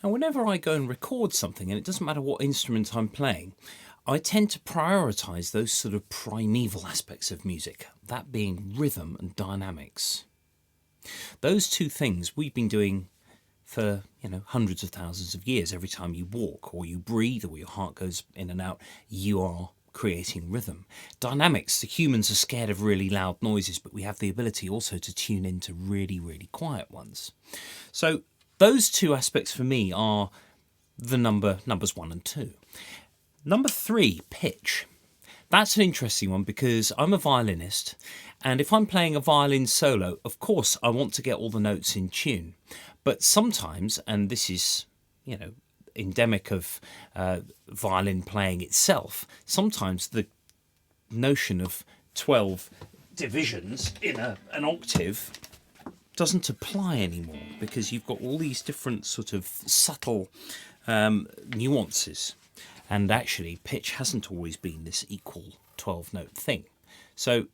Now, whenever I go and record something, and it doesn't matter what instrument I'm playing, I tend to prioritise those sort of primeval aspects of music, that being rhythm and dynamics. Those two things we've been doing for, hundreds of thousands of years. Every time you walk or you breathe or your heart goes in and out, you are creating rhythm. Dynamics, the humans are scared of really loud noises, but we have the ability also to tune into really, really quiet ones. So those two aspects for me are the numbers 1 and 2. Number 3, pitch. That's an interesting one because I'm a violinist, and if I'm playing a violin solo, of course I want to get all the notes in tune. But sometimes, and this is, endemic of violin playing itself, sometimes the notion of 12 divisions in an octave doesn't apply anymore because you've got all these different sort of subtle nuances. And actually, pitch hasn't always been this equal 12-note thing. So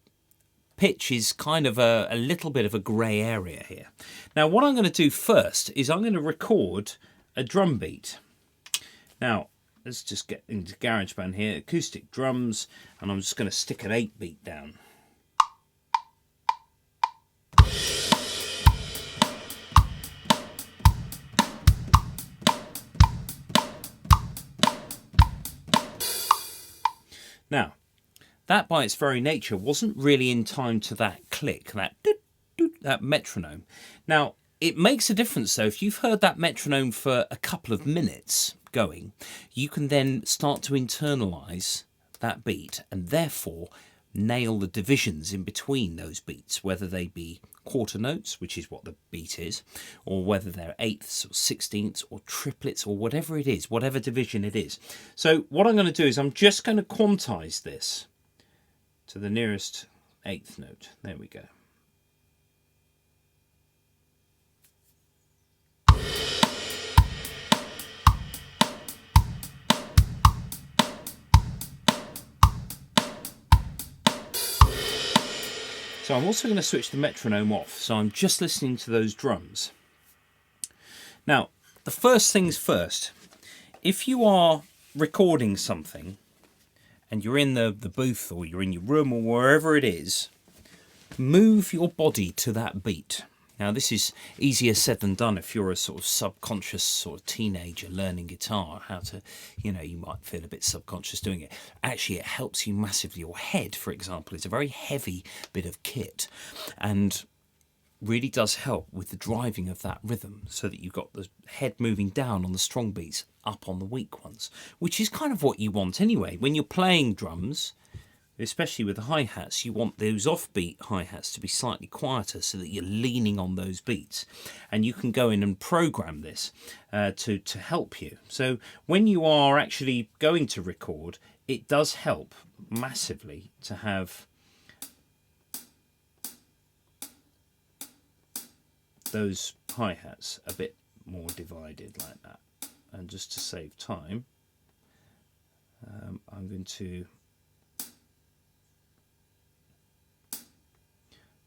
pitch is kind of a little bit of a grey area here. Now, what I'm going to do first is I'm going to record a drum beat. Now, let's just get into GarageBand here, acoustic drums, and I'm just going to stick an 8-beat down. Now, that by its very nature wasn't really in time to that click, that metronome. Now, it makes a difference though. If you've heard that metronome for a couple of minutes going, you can then start to internalise that beat and therefore nail the divisions in between those beats, whether they be quarter notes, which is what the beat is, or whether they're eighths or sixteenths or triplets or whatever it is, whatever division it is. So what I'm going to do is I'm just going to quantize this to the nearest eighth note. There we go. So I'm also going to switch the metronome off, so I'm just listening to those drums. Now, the first things first, if you are recording something and you're in the booth or you're in your room or wherever it is, move your body to that beat. Now, this is easier said than done if you're a sort of subconscious sort of teenager learning guitar, how to, you might feel a bit subconscious doing it. Actually, it helps you massively. Your head, for example, is a very heavy bit of kit and really does help with the driving of that rhythm so that you've got the head moving down on the strong beats, up on the weak ones, which is kind of what you want anyway. When you're playing drums, especially with the hi-hats, you want those offbeat hi-hats to be slightly quieter so that you're leaning on those beats. And you can go in and program this to help you. So when you are actually going to record, it does help massively to have those hi-hats a bit more divided like that. And just to save time, I'm going to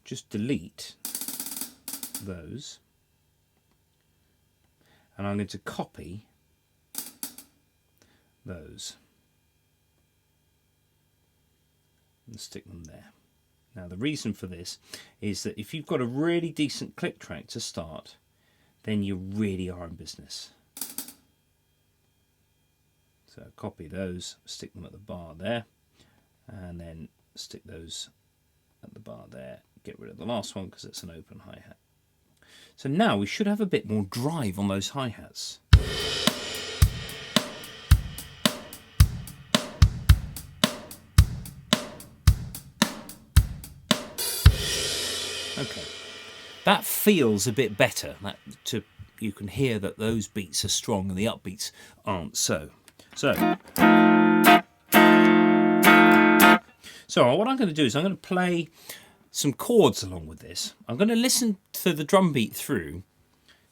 just delete those, and I'm going to copy those and stick them there. Now, the reason for this is that if you've got a really decent click track to start, then you really are in business. So copy those, stick them at the bar there, and then stick those at the bar there. Get rid of the last one because it's an open hi-hat. So now we should have a bit more drive on those hi-hats. Okay, that feels a bit better. You can hear that those beats are strong and the upbeats aren't so. So what I'm going to do is I'm going to play some chords along with this. I'm going to listen to the drum beat through,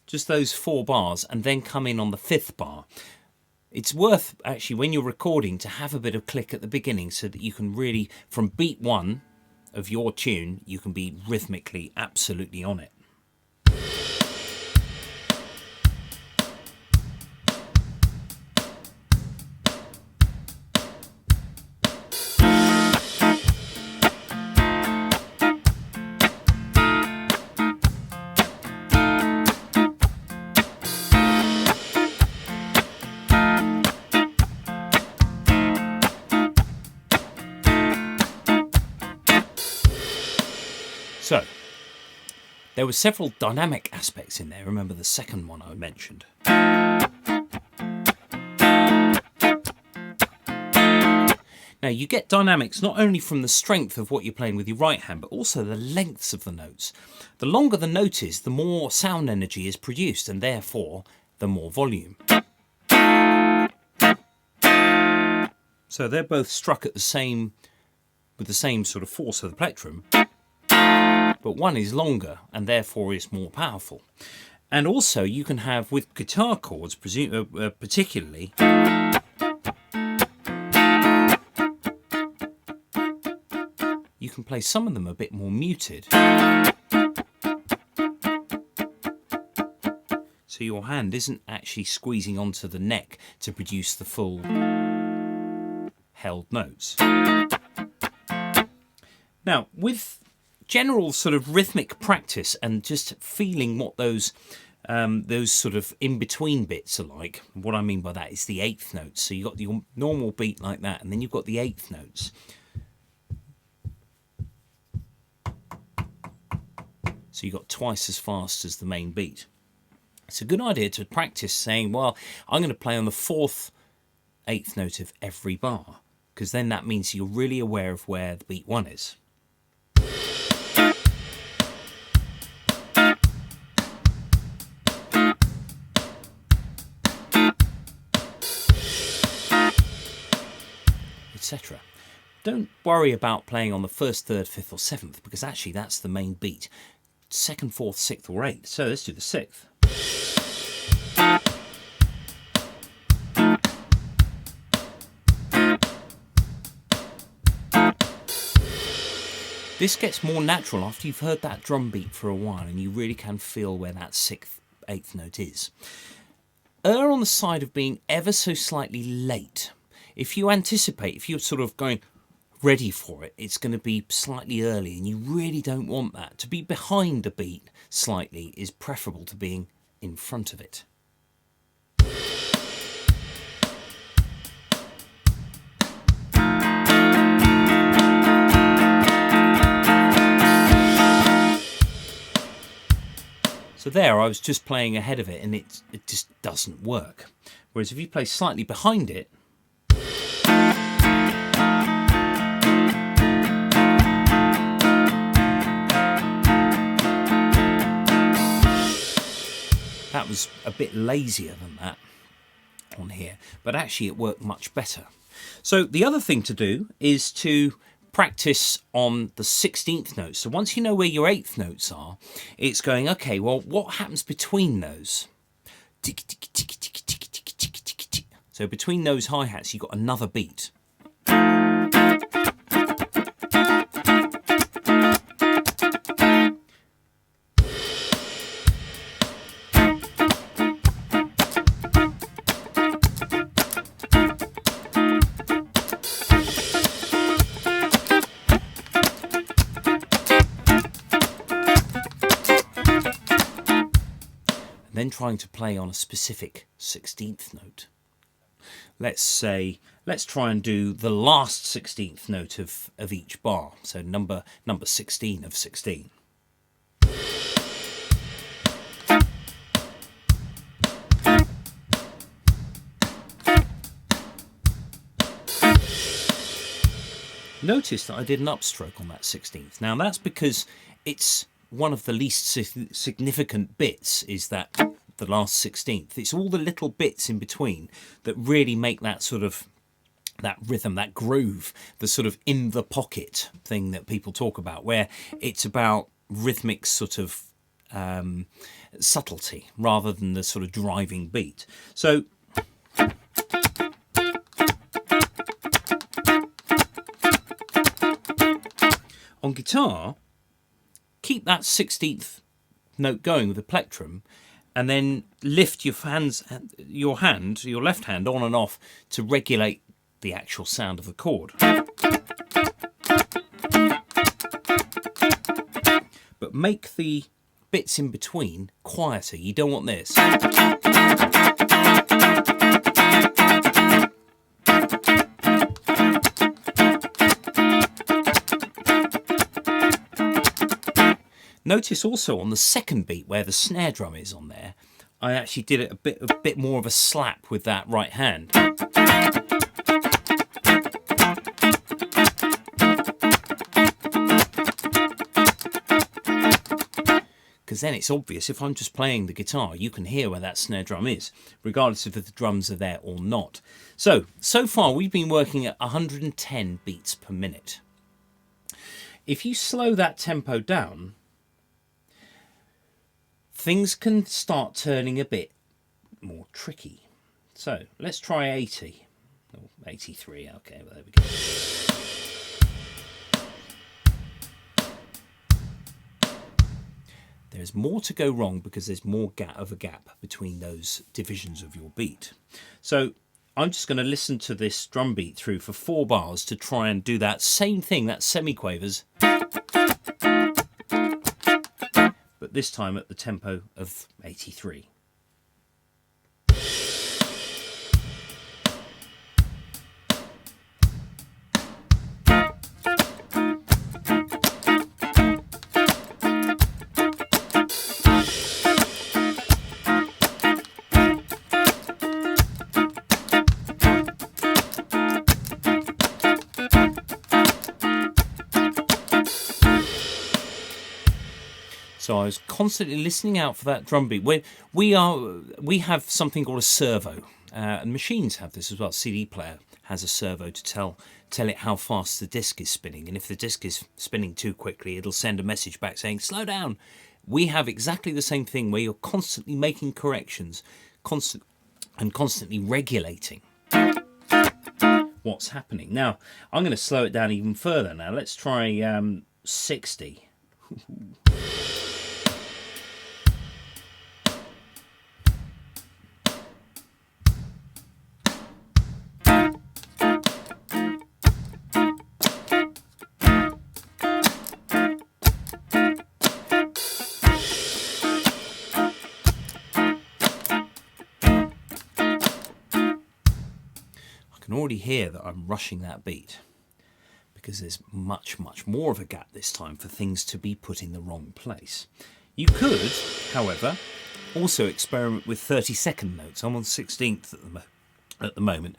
just those 4 bars, and then come in on the 5th bar. It's worth, actually, when you're recording, to have a bit of click at the beginning so that you can really, from beat 1 of your tune, you can be rhythmically absolutely on it. So, there were several dynamic aspects in there. Remember the second one I mentioned. Now, you get dynamics not only from the strength of what you're playing with your right hand, but also the lengths of the notes. The longer the note is, the more sound energy is produced, and therefore, the more volume. So they're both struck at with the same sort of force of the plectrum, but one is longer and therefore is more powerful. And also you can have, with guitar chords particularly, you can play some of them a bit more muted. So your hand isn't actually squeezing onto the neck to produce the full held notes. Now, with general sort of rhythmic practice and just feeling what those sort of in-between bits are like, what I mean by that is the eighth notes. So you've got your normal beat like that, and then you've got the eighth notes. So you've got twice as fast as the main beat. It's a good idea to practice saying, well, I'm going to play on the fourth eighth note of every bar, because then that means you're really aware of where the beat one is. Etc. Don't worry about playing on the first, third, fifth or seventh, because actually that's the main beat. Second, fourth, sixth or eighth. So let's do the sixth. This gets more natural after you've heard that drum beat for a while and you really can feel where that sixth, eighth note is. Err on the side of being ever so slightly late. If you anticipate, if you're sort of going ready for it, it's going to be slightly early, and you really don't want that. To be behind a beat slightly is preferable to being in front of it. So there, I was just playing ahead of it, and it just doesn't work. Whereas if you play slightly behind it, that was a bit lazier than that on here, but actually it worked much better. So the other thing to do is to practice on the 16th note. So once you know where your 8th notes are, it's going, okay, well, what happens between those? So between those hi-hats, you've got another beat. Then trying to play on a specific 16th note. Let's try and do the last 16th note of each bar. So number 16 of 16. Notice that I did an upstroke on that 16th. Now that's because it's one of the least significant bits, is that the last 16th. It's all the little bits in between that really make that sort of, that rhythm, that groove, the sort of in the pocket thing that people talk about, where it's about rhythmic sort of subtlety rather than the sort of driving beat. So on guitar, keep that 16th note going with the plectrum, and then lift your left hand on and off to regulate the actual sound of the chord. But make the bits in between quieter. You don't want this. Notice also on the second beat where the snare drum is on there, I actually did it a bit more of a slap with that right hand. Because then it's obvious, if I'm just playing the guitar, you can hear where that snare drum is, regardless if the drums are there or not. So far we've been working at 110 beats per minute. If you slow that tempo down, things can start turning a bit more tricky. So let's try 80, or 83, okay, well, there we go. There's more to go wrong because there's more of a gap between those divisions of your beat. So I'm just going to listen to this drum beat through for 4 bars to try and do that same thing, that semiquavers, but this time at the tempo of 83. So I was constantly listening out for that drum beat. We have something called a servo, and machines have this as well. CD player has a servo to tell it how fast the disc is spinning, and if the disc is spinning too quickly, it'll send a message back saying slow down. We have exactly the same thing where you're constantly making corrections, constantly regulating what's happening. Now I'm going to slow it down even further. Now let's try 60. I can already hear that I'm rushing that beat because there's much more of a gap this time for things to be put in the wrong place. You could, however, also experiment with 30-second notes. I'm on 16th at the moment,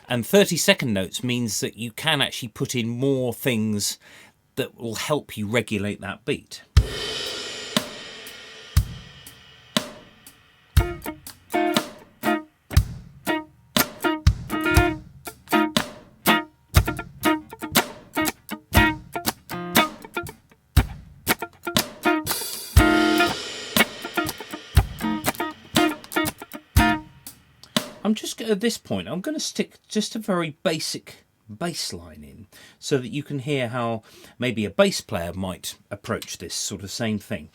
and 30-second notes means that you can actually put in more things that will help you regulate that beat. At this point, I'm going to stick just a very basic bass line in so that you can hear how maybe a bass player might approach this sort of same thing.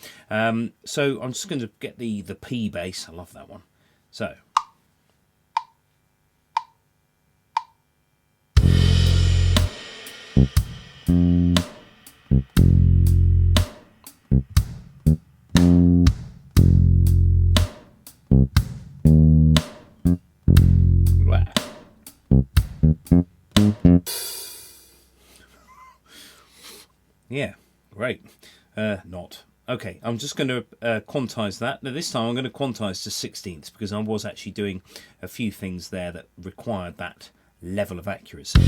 So I'm just going to get the P bass. I love that one. So. Yeah, great. Not. Okay, I'm just going to quantize that. Now this time I'm going to quantize to 16ths because I was actually doing a few things there that required that level of accuracy.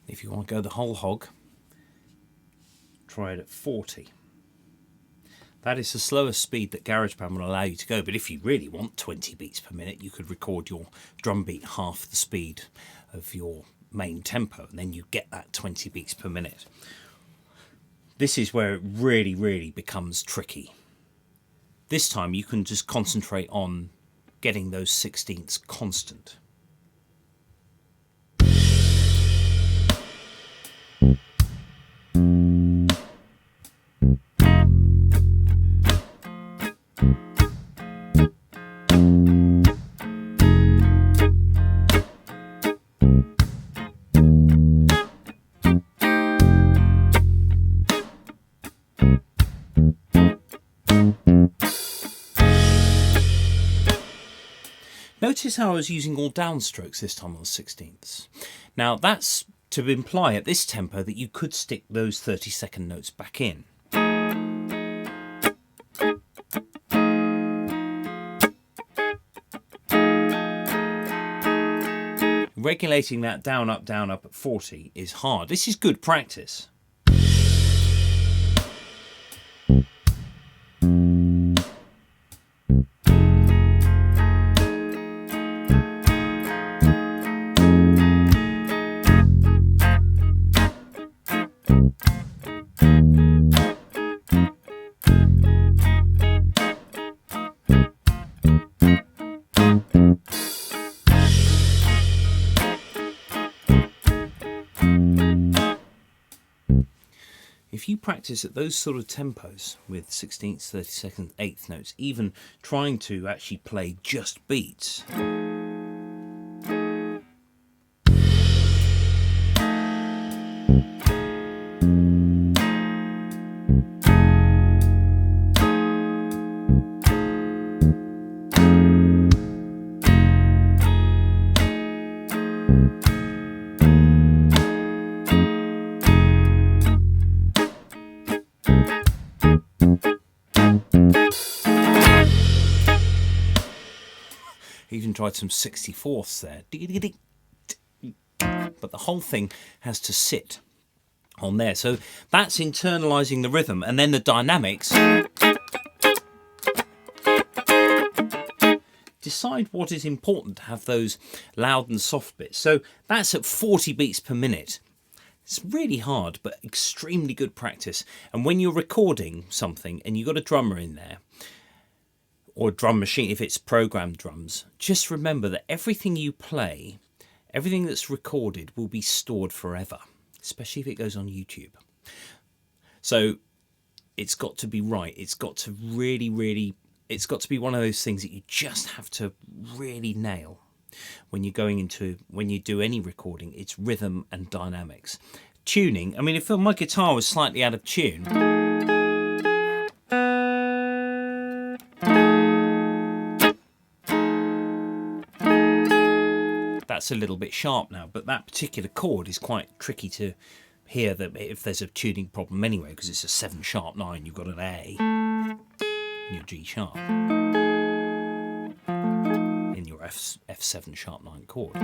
If you want to go the whole hog, try it at 40. That is the slowest speed that GarageBand will allow you to go, but if you really want 20 beats per minute, you could record your drum beat half the speed of your main tempo, and then you get that 20 beats per minute. This is where it really, really becomes tricky. This time you can just concentrate on getting those sixteenths constant. Notice how I was using all downstrokes this time on the sixteenths. Now that's to imply at this tempo that you could stick those 30-second notes back in. Regulating that down, up at 40 is hard. This is good practice. If you practice at those sort of tempos with 16th, 32nd, 8th notes, even trying to actually play just beats, even tried some 64ths there, but the whole thing has to sit on there. So that's internalising the rhythm, and then the dynamics. Decide what is important to have those loud and soft bits. So that's at 40 beats per minute. It's really hard, but extremely good practice. And when you're recording something and you've got a drummer in there, or drum machine, if it's programmed drums, just remember that everything you play, everything that's recorded will be stored forever, especially if it goes on YouTube. So it's got to be right. It's got to really, it's got to be one of those things that you just have to really nail when you're going into, when you do any recording. It's rhythm and dynamics. Tuning, I mean, if my guitar was slightly out of tune, that's a little bit sharp now, but that particular chord is quite tricky to hear that if there's a tuning problem anyway, because it's a 7 sharp 9, you've got an A in your G sharp in your F7 sharp 9 chord.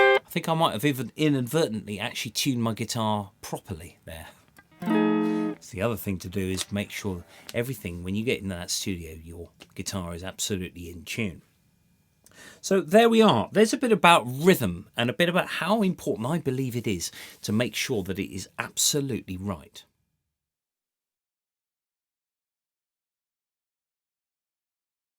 I think I might have even inadvertently actually tuned my guitar properly there. The other thing to do is make sure everything, when you get in that studio, your guitar is absolutely in tune. So there we are. There's a bit about rhythm and a bit about how important I believe it is to make sure that it is absolutely right.